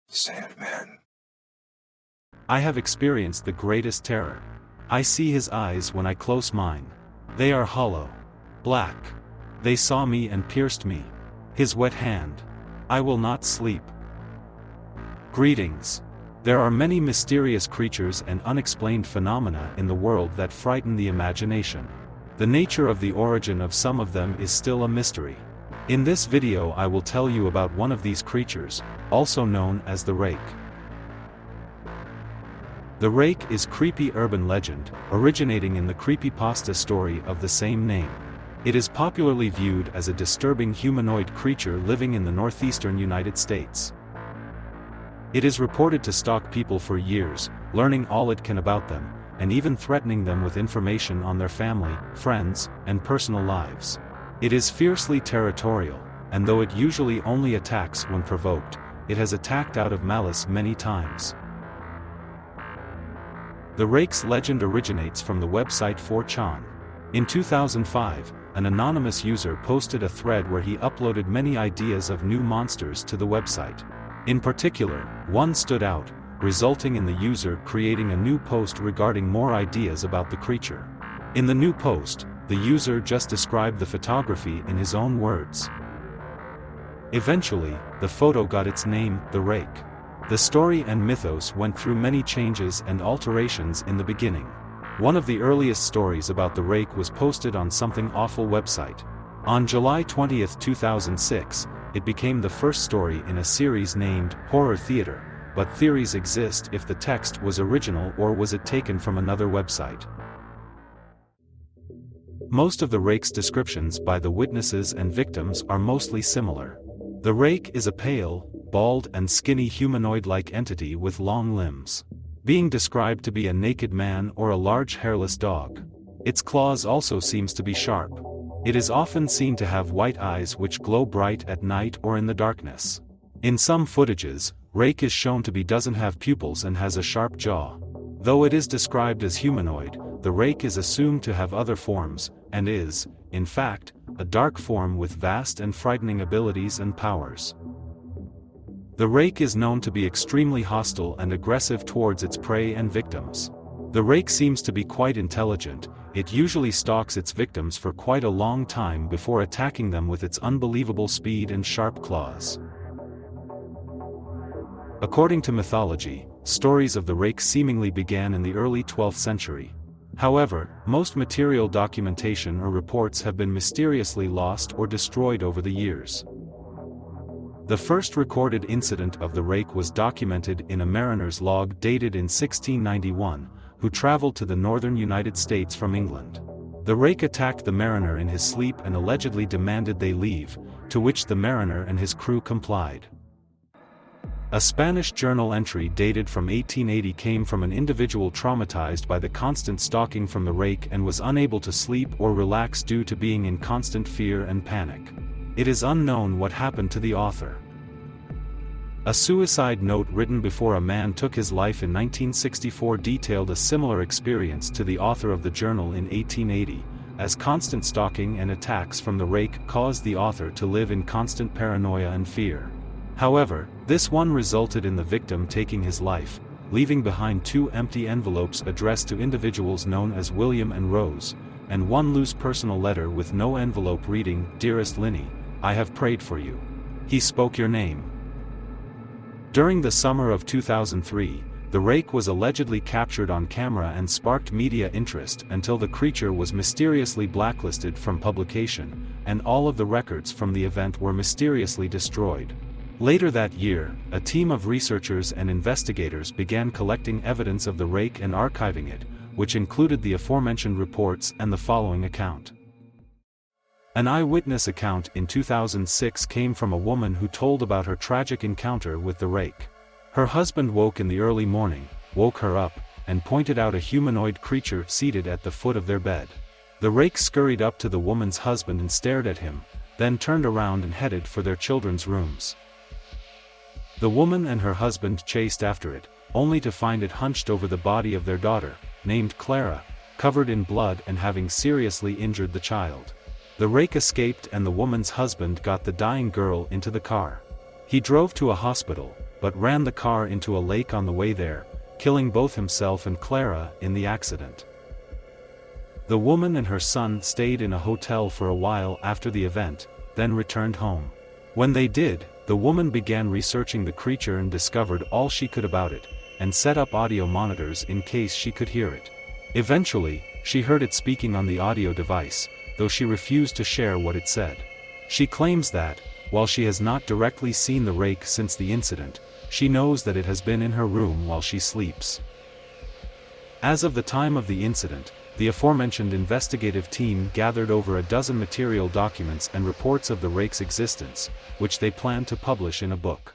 Sandman. I have experienced the greatest terror. I see his eyes when I close mine. They are hollow. Black. They saw me and pierced me. His wet hand. I will not sleep. Greetings. There are many mysterious creatures and unexplained phenomena in the world that frighten the imagination. The nature of the origin of some of them is still a mystery. In this video I will tell you about one of these creatures, also known as the Rake. The Rake is creepy urban legend, originating in the creepypasta story of the same name. It is popularly viewed as a disturbing humanoid creature living in the northeastern United States. It is reported to stalk people for years, learning all it can about them, and even threatening them with information on their family, friends, and personal lives. It is fiercely territorial, and though it usually only attacks when provoked, it has attacked out of malice many times. The Rake's legend originates from the website 4chan. In 2005, an anonymous user posted a thread where he uploaded many ideas of new monsters to the website. In particular, one stood out, resulting in the user creating a new post regarding more ideas about the creature. In the new post, the user just described the photography in his own words. Eventually, the photo got its name, the Rake. The story and mythos went through many changes and alterations in the beginning. One of the earliest stories about the Rake was posted on Something Awful website. On July 20, 2006, it became the first story in a series named Horror Theater, but theories exist if the text was original or was it taken from another website. Most of the Rake's descriptions by the witnesses and victims are mostly similar. The Rake is a pale, bald and skinny humanoid-like entity with long limbs, being described to be a naked man or a large hairless dog. Its claws also seems to be sharp. It is often seen to have white eyes which glow bright at night or in the darkness. In some footages, Rake is shown to be doesn't have pupils and has a sharp jaw. Though it is described as humanoid, the Rake is assumed to have other forms, and is, in fact, a dark form with vast and frightening abilities and powers. The Rake is known to be extremely hostile and aggressive towards its prey and victims. The Rake seems to be quite intelligent. It usually stalks its victims for quite a long time before attacking them with its unbelievable speed and sharp claws. According to mythology, stories of the Rake seemingly began in the early 12th century. However, most material documentation or reports have been mysteriously lost or destroyed over the years. The first recorded incident of the Rake was documented in a mariner's log dated in 1691, who traveled to the northern United States from England. The Rake attacked the mariner in his sleep and allegedly demanded they leave, to which the mariner and his crew complied. A Spanish journal entry dated from 1880 came from an individual traumatized by the constant stalking from the Rake and was unable to sleep or relax due to being in constant fear and panic. It is unknown what happened to the author. A suicide note written before a man took his life in 1964 detailed a similar experience to the author of the journal in 1880, as constant stalking and attacks from the Rake caused the author to live in constant paranoia and fear. However, this one resulted in the victim taking his life, leaving behind 2 empty envelopes addressed to individuals known as William and Rose, and one loose personal letter with no envelope reading, "Dearest Linny, I have prayed for you. He spoke your name." During the summer of 2003, the Rake was allegedly captured on camera and sparked media interest until the creature was mysteriously blacklisted from publication, and all of the records from the event were mysteriously destroyed. Later that year, a team of researchers and investigators began collecting evidence of the Rake and archiving it, which included the aforementioned reports and the following account. An eyewitness account in 2006 came from a woman who told about her tragic encounter with the Rake. Her husband woke in the early morning, woke her up, and pointed out a humanoid creature seated at the foot of their bed. The Rake scurried up to the woman's husband and stared at him, then turned around and headed for their children's rooms. The woman and her husband chased after it, only to find it hunched over the body of their daughter, named Clara, covered in blood and having seriously injured the child. The Rake escaped and the woman's husband got the dying girl into the car. He drove to a hospital, but ran the car into a lake on the way there, killing both himself and Clara in the accident. The woman and her son stayed in a hotel for a while after the event, then returned home. When they did, the woman began researching the creature and discovered all she could about it, and set up audio monitors in case she could hear it. Eventually, she heard it speaking on the audio device, though she refused to share what it said. She claims that, while she has not directly seen the rake since the incident, she knows that it has been in her room while she sleeps. As of the time of the incident, the aforementioned investigative team gathered over a dozen material documents and reports of the rake's existence, which they plan to publish in a book.